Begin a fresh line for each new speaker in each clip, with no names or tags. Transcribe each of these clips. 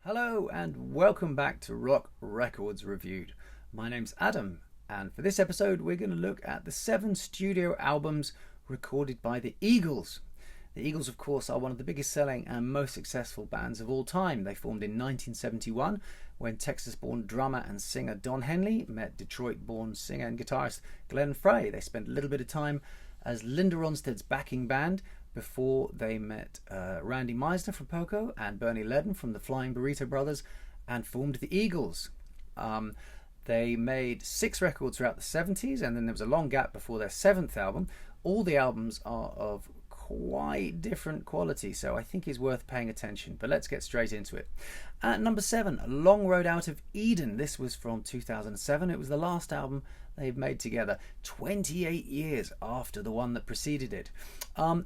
Hello and welcome back to Rock Records Reviewed. My name's Adam, and for this episode we're going to look at the 7 studio albums recorded by the Eagles. The Eagles, of course, are one of the biggest selling and most successful bands of all time. They formed in 1971 when Texas-born drummer and singer Don Henley met Detroit-born singer and guitarist Glenn Frey. They spent a little bit of time as Linda Ronstadt's backing band before they met Randy Meisner from Poco and Bernie Leadon from the Flying Burrito Brothers and formed the Eagles. They made 6 records throughout the 70s, and then there was a long gap before their 7th album. All the albums are of quite different quality, so I think it's worth paying attention. But let's get straight into it. At number 7, Long Road Out of Eden. This was from 2007. It was the last album they've made together, 28 years after the one that preceded it.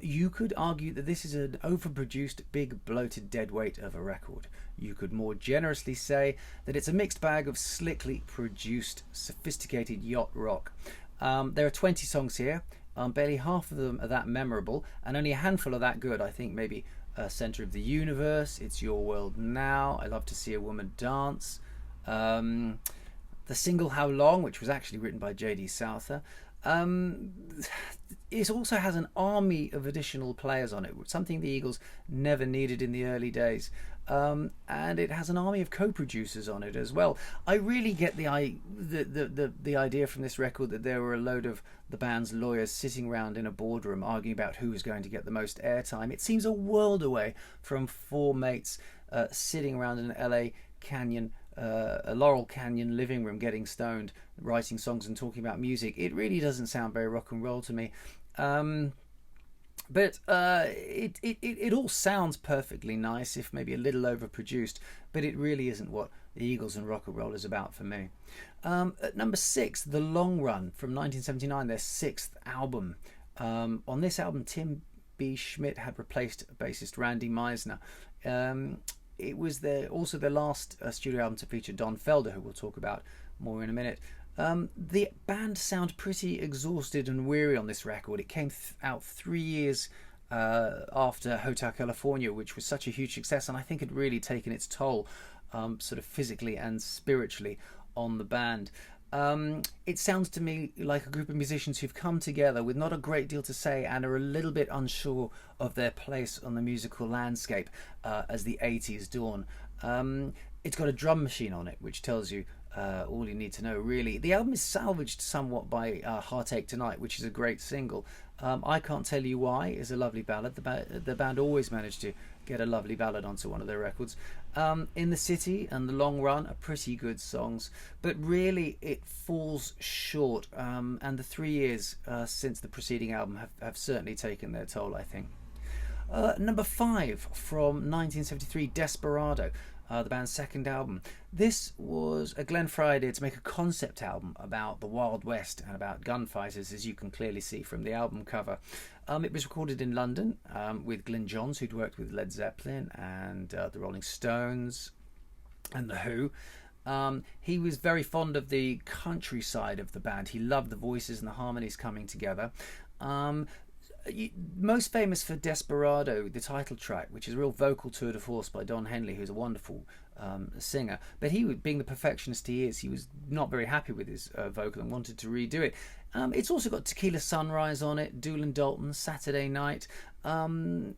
You could argue that this is an overproduced, big, bloated deadweight of a record. You could more generously say that it's a mixed bag of slickly produced, sophisticated yacht rock. There are 20 songs here. Barely half of them are that memorable, and only a handful are that good. I think maybe Center of the Universe, It's Your World Now, I Love to See a Woman Dance, the single How Long, which was actually written by J.D. Souther. It also has an army of additional players on it, something the Eagles never needed in the early days. And it has an army of co-producers on it as well. I really get the idea from this record that there were a load of the band's lawyers sitting around in a boardroom arguing about who was going to get the most airtime. It seems a world away from 4 mates sitting around an LA Canyon, a Laurel Canyon living room, getting stoned, writing songs and talking about music. It really doesn't sound very rock and roll to me. But it all sounds perfectly nice, if maybe a little overproduced, but it really isn't what the Eagles and rock and roll is about for me. At number 6, The Long Run from 1979, their 6th album. On this album, Tim B. Schmidt had replaced bassist Randy Meisner. It was also their last studio album to feature Don Felder, who we'll talk about more in a minute. The band sound pretty exhausted and weary on this record. It came out 3 years after Hotel California, which was such a huge success, and I think had really taken its toll sort of physically and spiritually on the band. It sounds to me like a group of musicians who've come together with not a great deal to say and are a little bit unsure of their place on the musical landscape as the 80s dawn. It's got a drum machine on it, which tells you all you need to know, really. The album is salvaged somewhat by Heartache Tonight, which is a great single. I Can't Tell You Why is a lovely ballad. The band always managed to get a lovely ballad onto one of their records. In the City and The Long Run are pretty good songs, but really it falls short, and the 3 years since the preceding album have certainly taken their toll, I think. Number 5 from 1973, Desperado, the band's 2nd album. This was a Glenn Frey idea to make a concept album about the Wild West and about gunfighters, as you can clearly see from the album cover. It was recorded in London with Glyn Johns, who'd worked with Led Zeppelin and the Rolling Stones and The Who. He was very fond of the countryside of the band. He loved the voices and the harmonies coming together. Most famous for Desperado, the title track, which is a real vocal tour de force by Don Henley, who's a wonderful singer. But he, being the perfectionist he is, he was not very happy with his vocal and wanted to redo it. It's also got Tequila Sunrise on it, Doolin Dalton, Saturday Night. And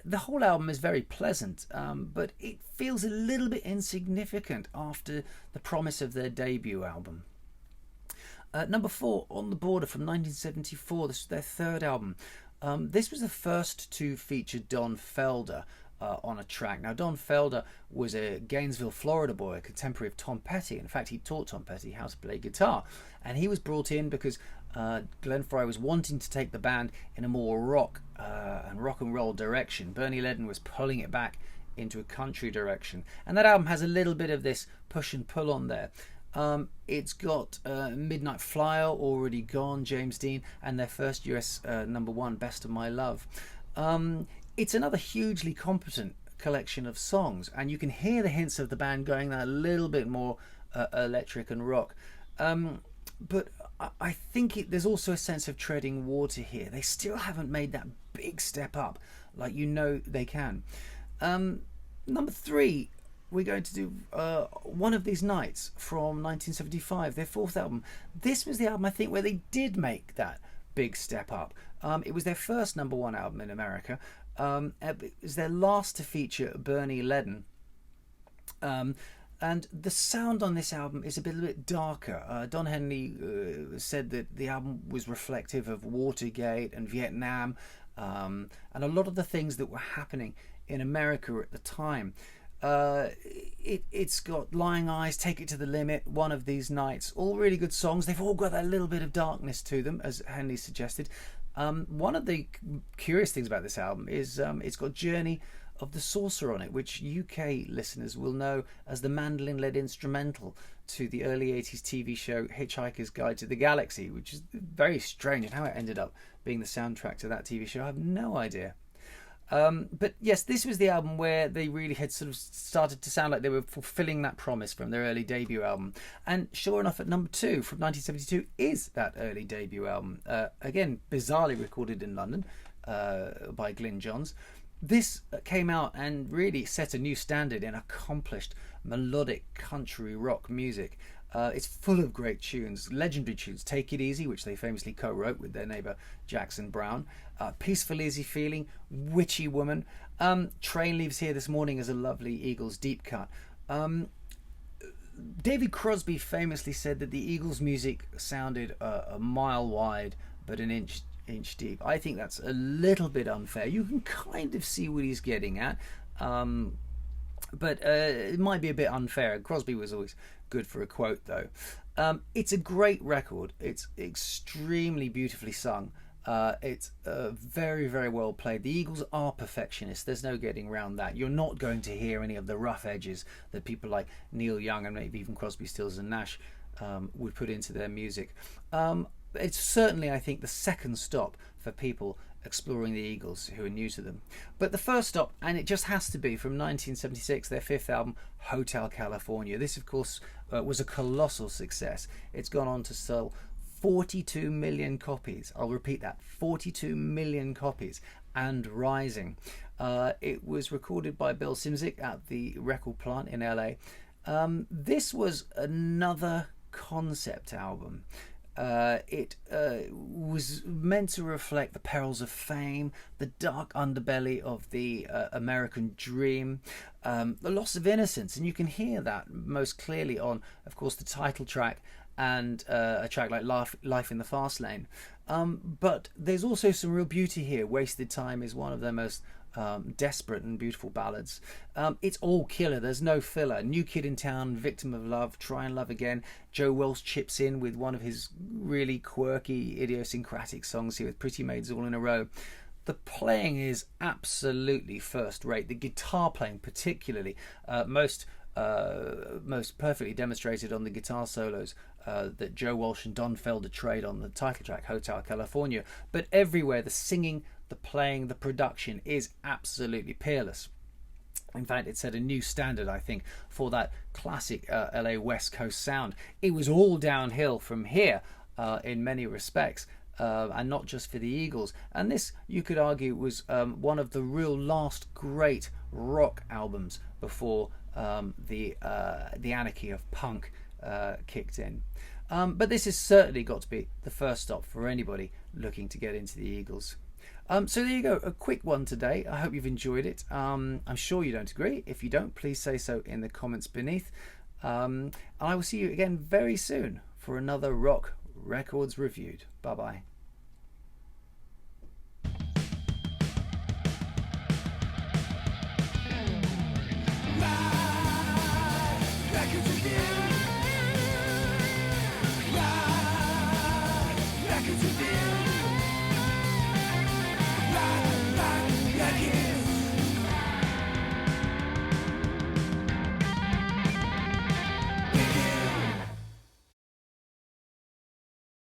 the whole album is very pleasant, but it feels a little bit insignificant after the promise of their debut album. Number 4, On the Border from 1974. This was their 3rd album. This was the first to feature Don Felder on a track. Now, Don Felder was a Gainesville, Florida boy, a contemporary of Tom Petty. In fact, he taught Tom Petty how to play guitar. And he was brought in because Glenn Frey was wanting to take the band in a more rock and roll direction. Bernie Leadon was pulling it back into a country direction. And that album has a little bit of this push and pull on there. It's got Midnight Flyer, Already Gone, James Dean, and their first US number 1, Best of My Love. It's another hugely competent collection of songs, and you can hear the hints of the band going a little bit more electric and rock. But I think there's also a sense of treading water here. They still haven't made that big step up like they can. Number 3, we're going to do One of These Nights from 1975, their fourth album. This was the album, I think, where they did make that big step up. It was their first #1 album in America. It was their last to feature Bernie Leadon. And the sound on this album is a bit darker. Don Henley said that the album was reflective of Watergate and Vietnam, and a lot of the things that were happening in America at the time. It's got Lying Eyes, Take It to the Limit, One of These Nights, all really good songs. They've all got that little bit of darkness to them, as Henley suggested. One of the curious things about this album is it's got Journey of the Saucer on it, which UK listeners will know as the mandolin-led instrumental to the early 80s TV show Hitchhiker's Guide to the Galaxy, which is very strange, and how it ended up being the soundtrack to that TV show, I have no idea. But yes, this was the album where they really had sort of started to sound like they were fulfilling that promise from their early debut album. And sure enough, at #2 from 1972 is that early debut album. Again, bizarrely recorded in London by Glyn Johns. This came out and really set a new standard in accomplished melodic country rock music. It's full of great tunes, legendary tunes. Take It Easy, which they famously co-wrote with their neighbour Jackson Browne. Peaceful Easy Feeling, Witchy Woman. Train Leaves Here This Morning is a lovely Eagles deep cut. David Crosby famously said that the Eagles' music sounded a mile wide but an inch deep. I think that's a little bit unfair. You can kind of see what he's getting at, but it might be a bit unfair. Crosby was always good for a quote, though. It's a great record. It's extremely beautifully sung. It's very, very well played. The Eagles are perfectionists. There's no getting around that. You're not going to hear any of the rough edges that people like Neil Young and maybe even Crosby, Stills and Nash would put into their music. It's certainly, I think, the second stop for people exploring the Eagles who are new to them. But the first stop, and it just has to be, from 1976, their fifth album, Hotel California. This, of course, was a colossal success. It's gone on to sell 42 million copies. I'll repeat that, 42 million copies and rising. It was recorded by Bill Szymczyk at the record plant in LA. This was another concept album. It was meant to reflect the perils of fame, the dark underbelly of the American dream, the loss of innocence, and you can hear that most clearly on, of course, the title track and a track like Life in the Fast Lane. But there's also some real beauty here. Wasted Time is one of their most desperate and beautiful ballads. It's all killer. There's no filler. New Kid in Town, Victim of Love, Try and Love Again. Joe Walsh chips in with one of his really quirky, idiosyncratic songs here with Pretty Maids All in a Row. The playing is absolutely first rate. The guitar playing particularly, most perfectly demonstrated on the guitar solos that Joe Walsh and Don Felder trade on the title track, Hotel California. But everywhere, the singing, the playing, the production is absolutely peerless. In fact, it set a new standard, I think, for that classic LA West Coast sound. It was all downhill from here in many respects, and not just for the Eagles. And this, you could argue, was one of the real last great rock albums before the anarchy of punk kicked in. But this has certainly got to be the first stop for anybody looking to get into the Eagles. So there you go, a quick one today. I hope you've enjoyed it. I'm sure you don't agree. If you don't, please say so in the comments beneath. And I will see you again very soon for another Rock Records Reviewed. Bye-bye.